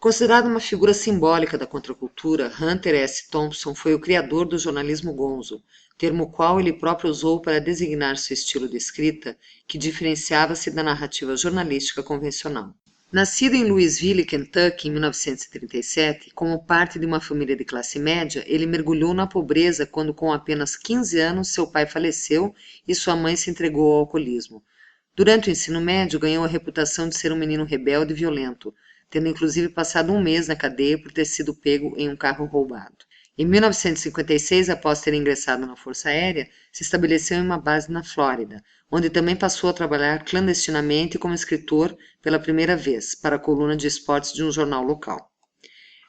Considerado uma figura simbólica da contracultura, Hunter S. Thompson foi o criador do jornalismo gonzo, termo o qual ele próprio usou para designar seu estilo de escrita, que diferenciava-se da narrativa jornalística convencional. Nascido em Louisville, Kentucky, em 1937, como parte de uma família de classe média, ele mergulhou na pobreza quando, com apenas 15 anos, seu pai faleceu e sua mãe se entregou ao alcoolismo. Durante o ensino médio, ganhou a reputação de ser um menino rebelde e violento, tendo inclusive passado um mês na cadeia por ter sido pego em um carro roubado. Em 1956, após ter ingressado na Força Aérea, se estabeleceu em uma base na Flórida, onde também passou a trabalhar clandestinamente como escritor pela primeira vez para a coluna de esportes de um jornal local.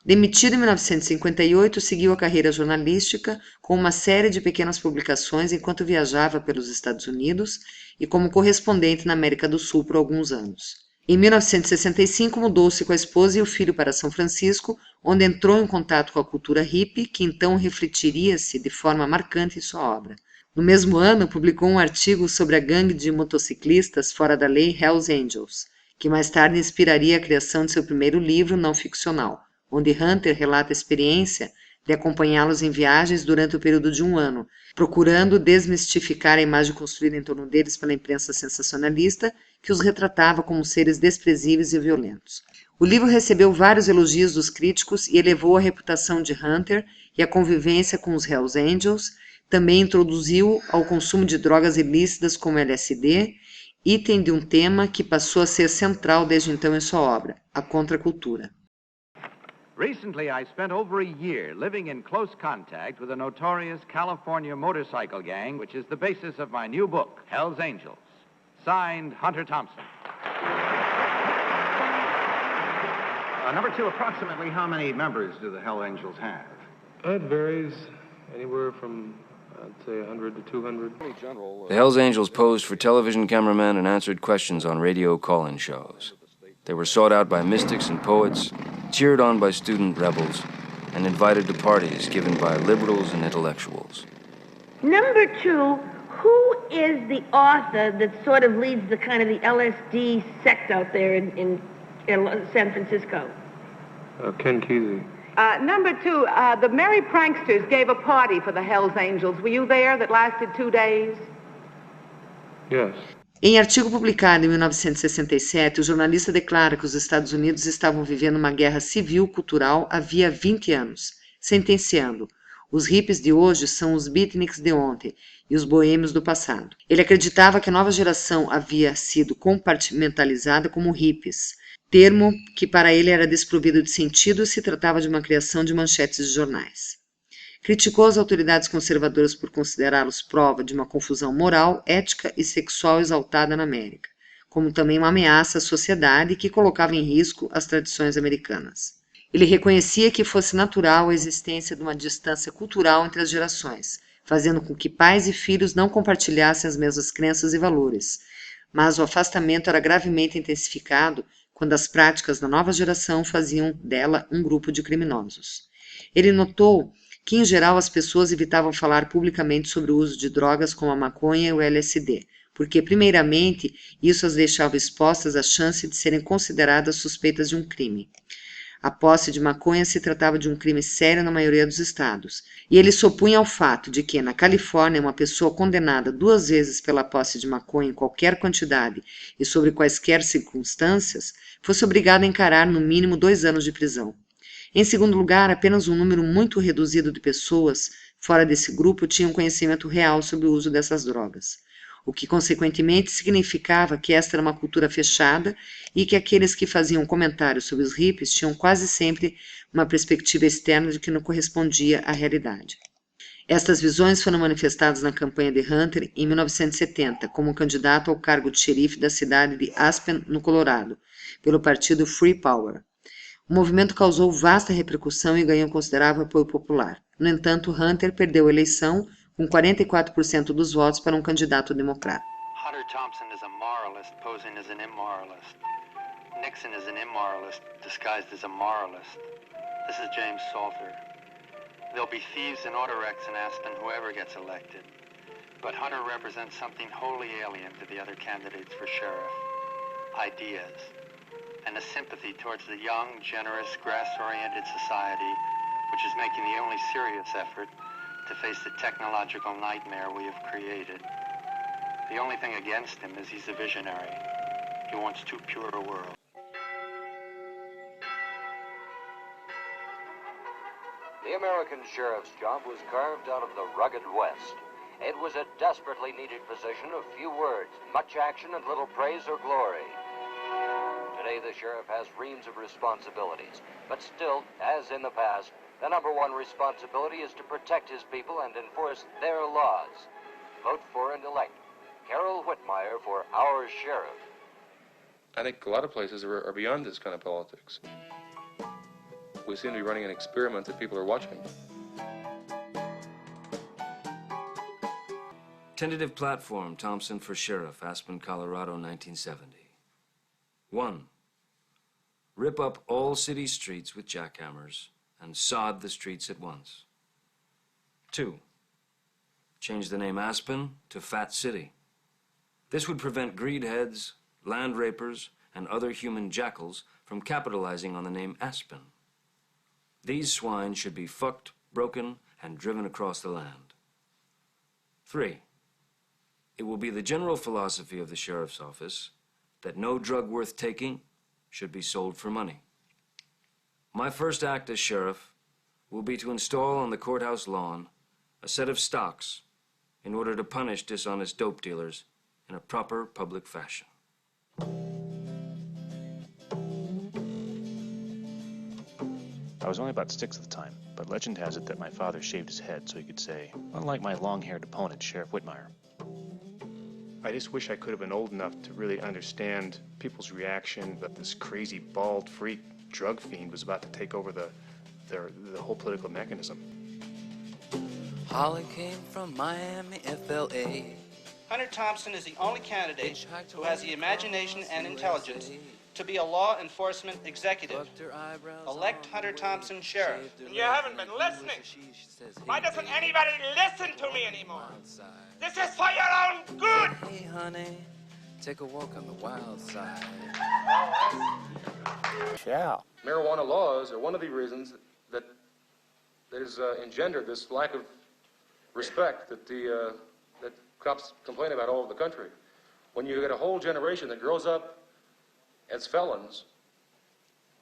Demitido em 1958, seguiu a carreira jornalística com uma série de pequenas publicações enquanto viajava pelos Estados Unidos e como correspondente na América do Sul por alguns anos. Em 1965, mudou-se com a esposa e o filho para São Francisco, onde entrou em contato com a cultura hippie, que então refletiria-se de forma marcante em sua obra. No mesmo ano, publicou um artigo sobre a gangue de motociclistas fora da lei Hells Angels, que mais tarde inspiraria a criação de seu primeiro livro não ficcional, onde Hunter relata a experiência de acompanhá-los em viagens durante o período de um ano, procurando desmistificar a imagem construída em torno deles pela imprensa sensacionalista, que os retratava como seres desprezíveis e violentos. O livro recebeu vários elogios dos críticos e elevou a reputação de Hunter e a convivência com os Hells Angels. Também introduziu ao consumo de drogas ilícitas como LSD, item de um tema que passou a ser central desde então em sua obra, a contracultura. Recently, I spent over a year living in close contact with a notorious California motorcycle gang, which is the basis of my new book, Hells Angels. Signed, Hunter Thompson. Number two, approximately how many members do the Hell Angels have? It varies anywhere from, I'd say, 100 to 200. The Hells Angels posed for television cameramen and answered questions on radio call-in shows. They were sought out by mystics and poets, cheered on by student rebels, and invited to parties given by liberals and intellectuals. Number two, who is the author that sort of leads the kind of the LSD sect out there in San Francisco? Ken Kesey. Number two, the Merry Pranksters gave a party for the Hells Angels. Were you there that lasted 2 days? Yes. Em artigo publicado em 1967, o jornalista declara que os Estados Unidos estavam vivendo uma guerra civil-cultural havia 20 anos, sentenciando: os hippies de hoje são os beatniks de ontem e os boêmios do passado. Ele acreditava que a nova geração havia sido compartimentalizada como hippies, termo que para ele era desprovido de sentido se tratava de uma criação de manchetes de jornais. Criticou as autoridades conservadoras por considerá-los prova de uma confusão moral, ética e sexual exaltada na América, como também uma ameaça à sociedade que colocava em risco as tradições americanas. Ele reconhecia que fosse natural a existência de uma distância cultural entre as gerações, fazendo com que pais e filhos não compartilhassem as mesmas crenças e valores, mas o afastamento era gravemente intensificado quando as práticas da nova geração faziam dela um grupo de criminosos. Ele notou que, em geral, as pessoas evitavam falar publicamente sobre o uso de drogas como a maconha e o LSD, porque, primeiramente, isso as deixava expostas à chance de serem consideradas suspeitas de um crime. A posse de maconha se tratava de um crime sério na maioria dos estados, e ele se opunha ao fato de que, na Califórnia, uma pessoa condenada 2 vezes pela posse de maconha em qualquer quantidade e sobre quaisquer circunstâncias, fosse obrigada a encarar no mínimo 2 anos de prisão. Em segundo lugar, apenas um número muito reduzido de pessoas fora desse grupo tinham conhecimento real sobre o uso dessas drogas, o que consequentemente significava que esta era uma cultura fechada e que aqueles que faziam comentários sobre os hippies tinham quase sempre uma perspectiva externa de que não correspondia à realidade. Estas visões foram manifestadas na campanha de Hunter em 1970 como candidato ao cargo de xerife da cidade de Aspen, no Colorado, pelo partido Free Power. O movimento causou vasta repercussão e ganhou considerável apoio popular. No entanto, Hunter perdeu a eleição com 44% dos votos para um candidato democrata. Hunter Thompson is a moralist posing as an immoralist. Nixon is an immoralist disguised as a moralist. This is James Salter. There'll be thieves and autorecs in Aspen whoever gets elected. But Hunter represents something wholly alien to the other candidates for sheriff. Ideas. and a sympathy towards the young, generous, grass-oriented society which is making the only serious effort to face the technological nightmare we have created. The only thing against him is he's a visionary. He wants too pure a world. The American sheriff's job was carved out of the rugged West. It was a desperately needed position of few words, much action, and little praise or glory. Today, the sheriff has reams of responsibilities, but still, as in the past, the number one responsibility is to protect his people and enforce their laws. Vote for and elect Carol Whitmire for our sheriff. I think a lot of places are beyond this kind of politics. We seem to be running an experiment that people are watching. Tentative platform, Thompson for sheriff, Aspen, Colorado, 1970. 1. Rip up all city streets with jackhammers and sod the streets at once. 2. Change the name Aspen to Fat City. This would prevent greedheads, land rapers, and other human jackals from capitalizing on the name Aspen. These swine should be fucked, broken, and driven across the land. 3. It will be the general philosophy of the sheriff's office that no drug worth taking should be sold for money. My first act as sheriff will be to install on the courthouse lawn a set of stocks in order to punish dishonest dope dealers in a proper public fashion. I was only about 6 at the time, but legend has it that my father shaved his head so he could say, unlike my long-haired opponent, Sheriff Whitmire. I just wish I could have been old enough to really understand people's reaction that this crazy, bald, freak drug fiend was about to take over the whole political mechanism. Holly came from Miami, FLA. Hunter Thompson is the only candidate who has the imagination and intelligence to be a law enforcement executive. Elect Hunter Thompson sheriff. You haven't been listening. Why doesn't anybody listen to me anymore? This is for your own good. Hey, honey, take a walk on the wild side. Yeah. Marijuana laws are one of the reasons that has engendered this lack of respect that that cops complain about all over the country. When you get a whole generation that grows up as felons,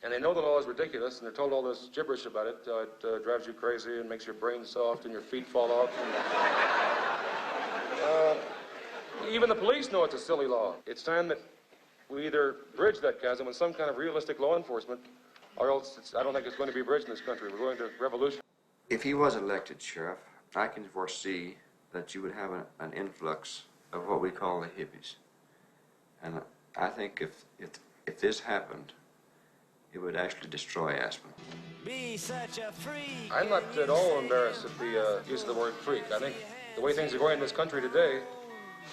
and they know the law is ridiculous, and they're told all this gibberish about it, it drives you crazy and makes your brain soft and your feet fall off. Even the police know it's a silly law. It's time that we either bridge that chasm with some kind of realistic law enforcement, or else I don't think it's going to be bridged in this country. We're going to revolution. If he was elected sheriff, I can foresee that you would have an influx of what we call the hippies. And I think if this happened, it would actually destroy Aspen. Be such a freak. I'm not at all embarrassed at the use of the word freak. I think the way things are going in this country today,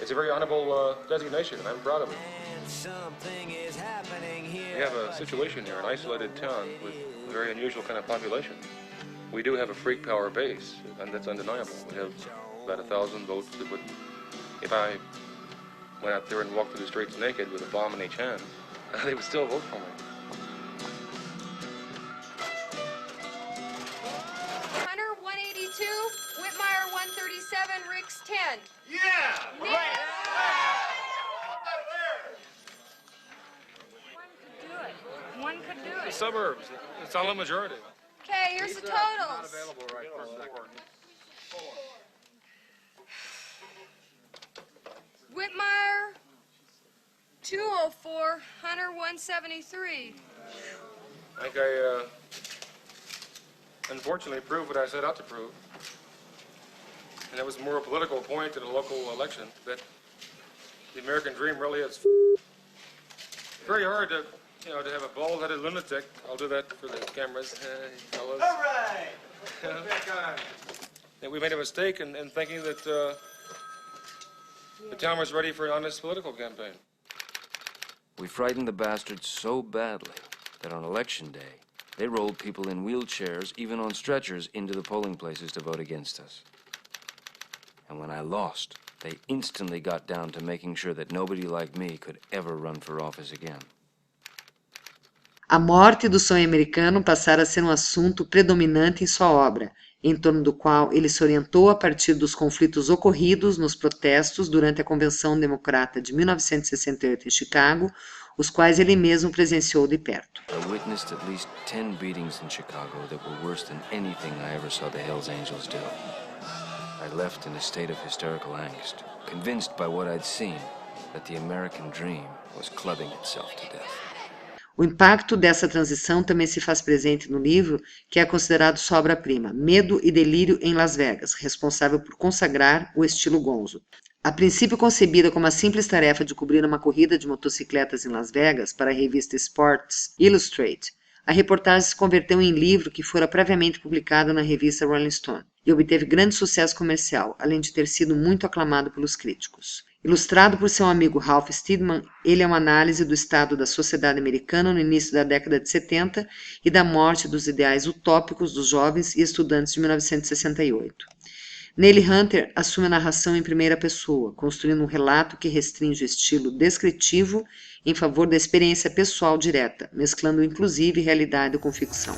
it's a very honorable designation, and I'm proud of it. And something is happening here. We have a situation here, an isolated town with a very unusual kind of population. We do have a freak power base, and that's undeniable. We have about 1,000 votes that would, if I went out there and walked through the streets naked with a bomb in each hand, they would still vote for me. Hunter 182, Whitmire 137, Ricks 10. Yeah! Right! One could do it. The suburbs, it's all a majority. Okay, here's the totals. Available right for a second. Whitmire 204, Hunter 173. I think I, unfortunately, proved what I set out to prove. And it was more a political point than a local election, that the American dream really is very hard to, to have a bald-headed lunatic. I'll do that for the cameras, fellas. All right. That we made a mistake in thinking that the town was ready for an honest political campaign. We frightened the bastards so badly that on election day, they rolled people in wheelchairs, even on stretchers, into the polling places to vote against us. And when I lost, they instantly got down to making sure that nobody like me could ever run for office again. A morte do sonho americano passara a ser um assunto predominante em sua obra, em torno do qual ele se orientou a partir dos conflitos ocorridos nos protestos durante a Convenção Democrata de 1968 em Chicago, os quais ele mesmo presenciou de perto. I witnessed at least 10 beatings in Chicago that were worse than anything I ever saw the Hells Angels do. I left in a state of hysterical angst, convinced by what I'd seen that the American dream was clubbing itself to death. O impacto dessa transição também se faz presente no livro, que é considerado sua obra-prima, Medo e Delírio em Las Vegas, responsável por consagrar o estilo gonzo. A princípio concebida como a simples tarefa de cobrir uma corrida de motocicletas em Las Vegas para a revista Sports Illustrated, a reportagem se converteu em livro que fora previamente publicado na revista Rolling Stone e obteve grande sucesso comercial, além de ter sido muito aclamado pelos críticos. Ilustrado por seu amigo Ralph Steadman, ele é uma análise do estado da sociedade americana no início da década de 70 e da morte dos ideais utópicos dos jovens e estudantes de 1968. Nele, Hunter assume a narração em primeira pessoa, construindo um relato que restringe o estilo descritivo em favor da experiência pessoal direta, mesclando inclusive realidade com ficção.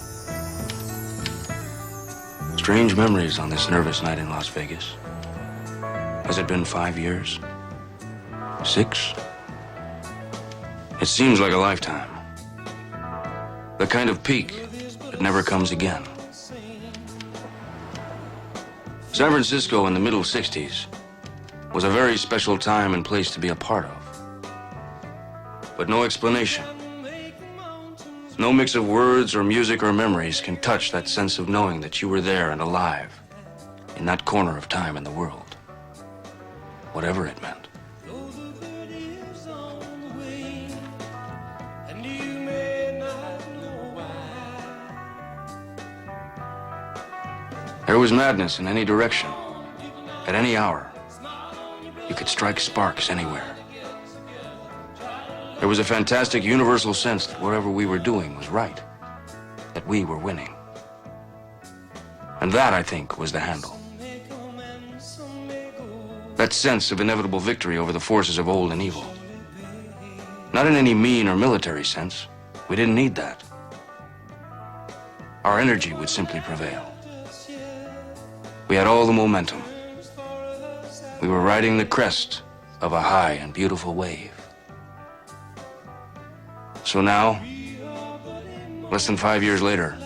Strange memories on this nervous night in Las Vegas. Has it been 5 years? 6? It seems like a lifetime. The kind of peak that never comes again. San Francisco in the middle 60s was a very special time and place to be a part of. But no explanation. No mix of words or music or memories can touch that sense of knowing that you were there and alive in that corner of time in the world. Whatever it meant. There was madness in any direction, at any hour. You could strike sparks anywhere. There was a fantastic universal sense that whatever we were doing was right, that we were winning. And that, I think, was the handle. That sense of inevitable victory over the forces of old and evil. Not in any mean or military sense. We didn't need that. Our energy would simply prevail. We had all the momentum. We were riding the crest of a high and beautiful wave. So now, less than 5 years later,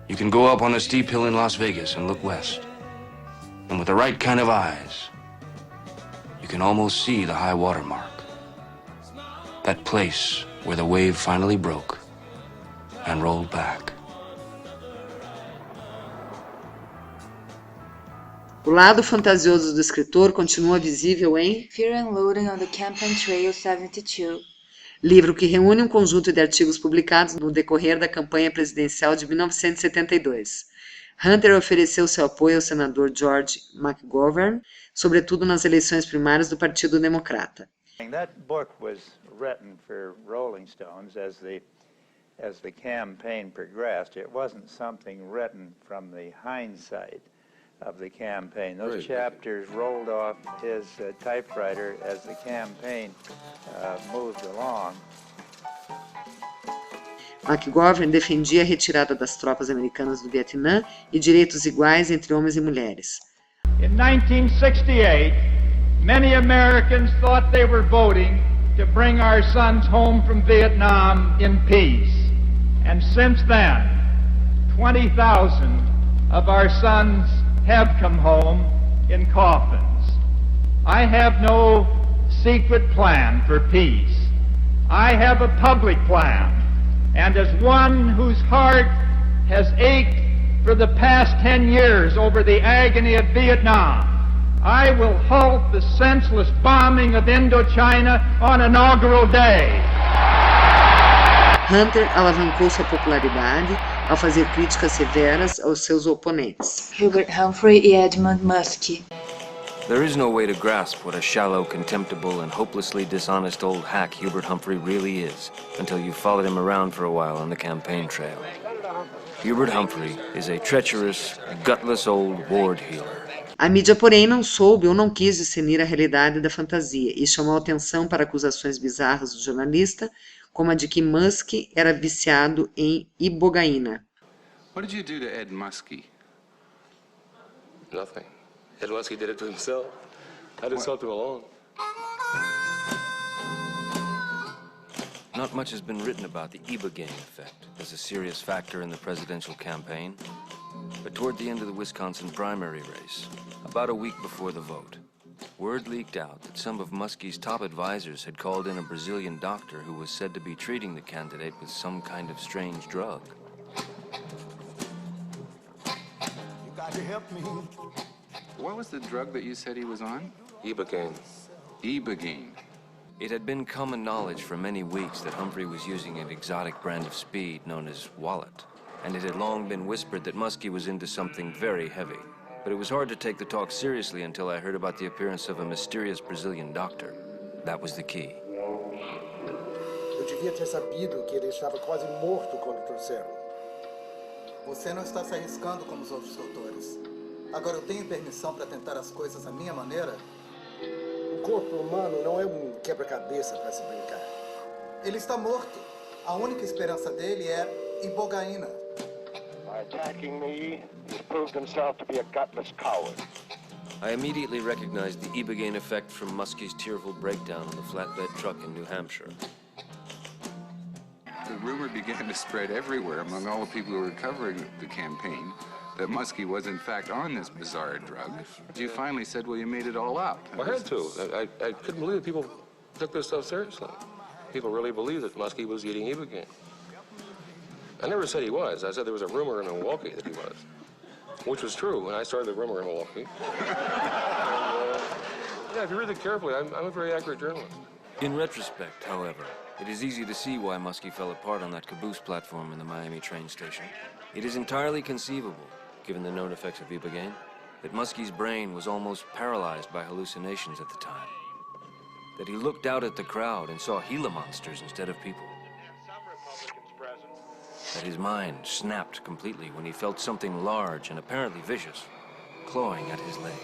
you can go up on a steep hill in Las Vegas and look west. And with the right kind of eyes, you can almost see the high water mark. That place where the wave finally broke and rolled back. O lado fantasioso do escritor continua visível em Fear and Loathing on the Campaign Trail 72, livro que reúne um conjunto de artigos publicados no decorrer da campanha presidencial de 1972. Hunter ofereceu seu apoio ao senador George McGovern, sobretudo nas eleições primárias do Partido Democrata. That book was written for Rolling Stones as the campaign progressed. It wasn't something written from the hindsight of the campaign. Those chapters rolled off his typewriter as the campaign moved along. McGovern defendia a retirada das tropas americanas do Vietnã e direitos iguais entre homens e mulheres. In 1968, many Americans thought they were voting to bring our sons home from Vietnam in peace. And since then, 20,000 of our sons have come home in coffins. I have no secret plan for peace. I have a public plan. And as one whose heart has ached for the past 10 years over the agony of Vietnam, I will halt the senseless bombing of Indochina on inaugural day. Hunter alavancou sua popularidade ao fazer críticas severas aos seus oponentes. Hubert Humphrey e Edmund Muskie. There is no way to grasp what a shallow, contemptible, and hopelessly dishonest old hack Hubert Humphrey really is until you've followed him around for a while on the campaign trail. Hubert Humphrey is a treacherous, gutless old ward healer. A mídia, porém, não soube ou não quis discernir a realidade da fantasia e chamou atenção para acusações bizarras do jornalista, como a de que Muskie era viciado em ibogaína. What did you do to Ed Muskie? Nothing. Ed Muskie did it to himself. I just helped him along. Not much has been written about the Ibogaine effect as a serious factor in the presidential campaign. But toward the end of the Wisconsin primary race, about a week before the vote, word leaked out that some of Muskie's top advisors had called in a Brazilian doctor who was said to be treating the candidate with some kind of strange drug. You got to help me. What was the drug that you said he was on? Ibogaine. Ibogaine. It had been common knowledge for many weeks that Humphrey was using an exotic brand of speed known as Wallet, and it had long been whispered that Muskie was into something very heavy. But it was hard to take the talk seriously until I heard about the appearance of a mysterious Brazilian doctor. That was the key. Eu devia ter sabido que ele estava quase morto quando trouxeram. Você não está se arriscando como os outros doutores. Agora eu tenho permissão para tentar as coisas à minha maneira? O corpo humano não é quebra-cabeça para se brincar. Ele está morto. A única esperança dele é ibogaína. By attacking me, he's proved himself to be a gutless coward. I immediately recognized the Ibogaine effect from Muskie's tearful breakdown on the flatbed truck in New Hampshire. The rumor began to spread everywhere among all the people who were covering the campaign that Muskie was in fact on this bizarre drug. You finally said, well, you made it all up. I had to. I couldn't believe that people took this stuff seriously. People really believed that Muskie was eating Ibogaine. I never said he was. I said there was a rumor in Milwaukee that he was, which was true, and I started the rumor in Milwaukee. Yeah, if you read it carefully, I'm a very accurate journalist. In retrospect, however, it is easy to see why Muskie fell apart on that caboose platform in the Miami train station. It is entirely conceivable, given the known effects of Ibogaine, that Muskie's brain was almost paralyzed by hallucinations at the time. That he looked out at the crowd and saw Gila monsters instead of people. That his mind snapped completely when he felt something large and apparently vicious clawing at his legs.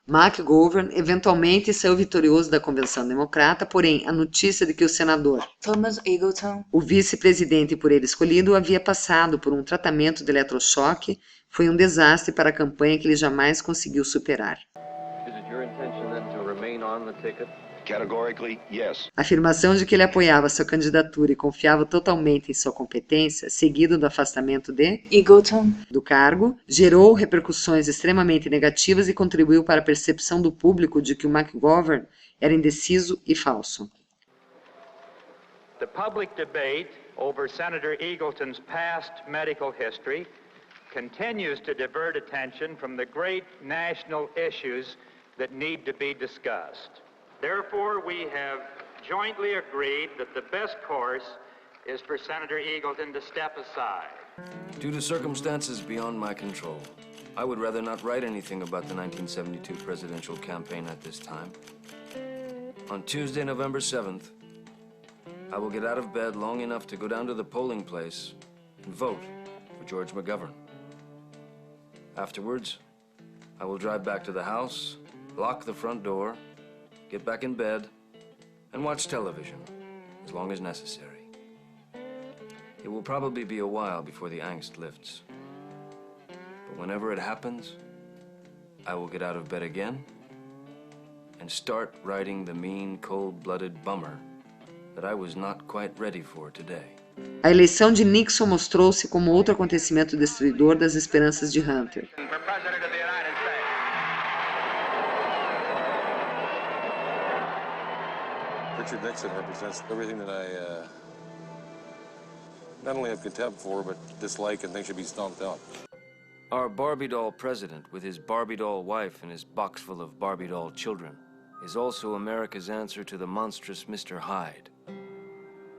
McGovern eventualmente saiu vitorioso da convenção democrata, porém a notícia de que o senador Thomas Eagleton, o vice-presidente por ele escolhido, havia passado por um tratamento de eletrochoque foi um desastre para a campanha que ele jamais conseguiu superar. Is it your intention then to remain on the ticket? Categorically, yes. A afirmação de que ele apoiava sua candidatura e confiava totalmente em sua competência, seguido do afastamento de Eagleton do cargo, gerou repercussões extremamente negativas e contribuiu para a percepção do público de que o McGovern era indeciso e falso. The public debate over Senator Eagleton's past medical history continues to divert attention from the great national issues that need to be discussed. Therefore, we have jointly agreed that the best course is for Senator Eagleton to step aside. Due to circumstances beyond my control, I would rather not write anything about the 1972 presidential campaign at this time. On Tuesday, November 7th, I will get out of bed long enough to go down to the polling place and vote for George McGovern. Afterwards, I will drive back to the house, lock the front door, get back in bed, and watch television as long as necessary. It will probably be a while before the angst lifts. But whenever it happens, I will get out of bed again and start writing the mean, cold-blooded bummer that I was not quite ready for today. A eleição de Nixon mostrou-se como outro acontecimento destruidor das esperanças de Hunter. Richard Nixon represents everything that I not only have contempt for, but dislike and think should be stomped out. Our Barbie doll president, with his Barbie doll wife and his box full of Barbie doll children, is also America's answer to the monstrous Mr. Hyde.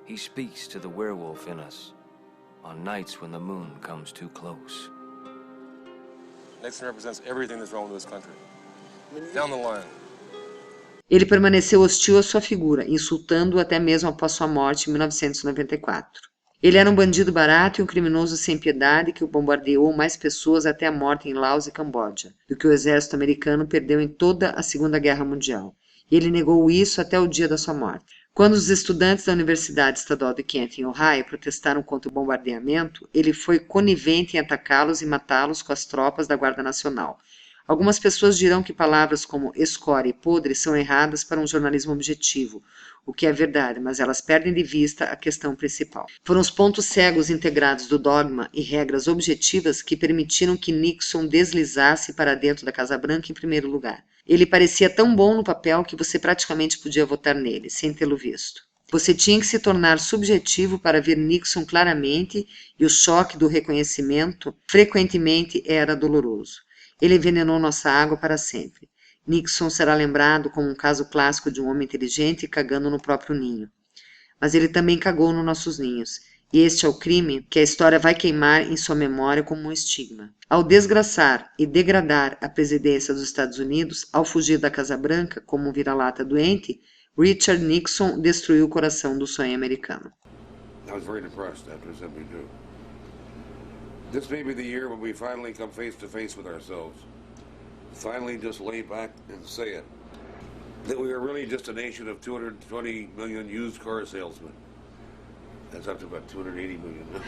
He speaks to the werewolf in us on nights when the moon comes too close. Nixon represents everything that's wrong with this country. Down the line. Ele permaneceu hostil à sua figura, insultando-o até mesmo após sua morte em 1994. Ele era um bandido barato e um criminoso sem piedade que bombardeou mais pessoas até a morte em Laos e Camboja do que o exército americano perdeu em toda a Segunda Guerra Mundial. E ele negou isso até o dia da sua morte. Quando os estudantes da Universidade Estadual de Kent, em Ohio, protestaram contra o bombardeamento, ele foi conivente em atacá-los e matá-los com as tropas da Guarda Nacional. Algumas pessoas dirão que palavras como escória e podre são erradas para um jornalismo objetivo, o que é verdade, mas elas perdem de vista a questão principal. Foram os pontos cegos integrados do dogma e regras objetivas que permitiram que Nixon deslizasse para dentro da Casa Branca em primeiro lugar. Ele parecia tão bom no papel que você praticamente podia votar nele, sem tê-lo visto. Você tinha que se tornar subjetivo para ver Nixon claramente, e o choque do reconhecimento frequentemente era doloroso. Ele envenenou nossa água para sempre. Nixon será lembrado como um caso clássico de um homem inteligente cagando no próprio ninho. Mas ele também cagou nos nossos ninhos. E este é o crime que a história vai queimar em sua memória como um estigma. Ao desgraçar e degradar a presidência dos Estados Unidos, ao fugir da Casa Branca como um vira-lata doente, Richard Nixon destruiu o coração do sonho americano. I was very depressed after 72. This may be the year when we finally come face to face with ourselves. Finally just lay back and say it. That we are really just a nation of 220 million used car salesmen. That's up to about 280 million now.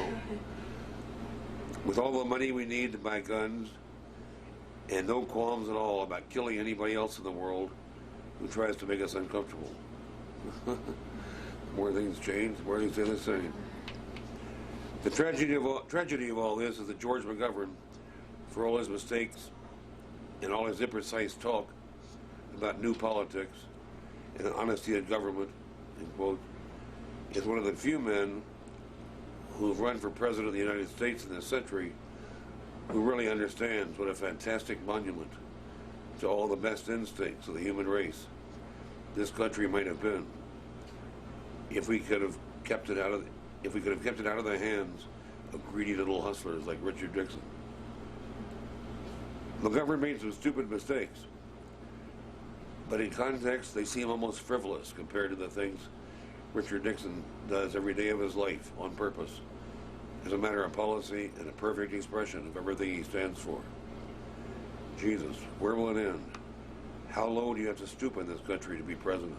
With all the money we need to buy guns, and no qualms at all about killing anybody else in the world who tries to make us uncomfortable. More things change, more things stay the same. The tragedy of all this is that George McGovern, for all his mistakes and all his imprecise talk about new politics and the honesty of government, end quote, is one of the few men who have run for president of the United States in this century who really understands what a fantastic monument to all the best instincts of the human race this country might have been if we could have kept it out of the hands of greedy little hustlers like Richard Nixon. McGovern made some stupid mistakes, but in context they seem almost frivolous compared to the things Richard Nixon does every day of his life on purpose, as a matter of policy and a perfect expression of everything he stands for. Jesus, where will it end? How low do you have to stoop in this country to be president?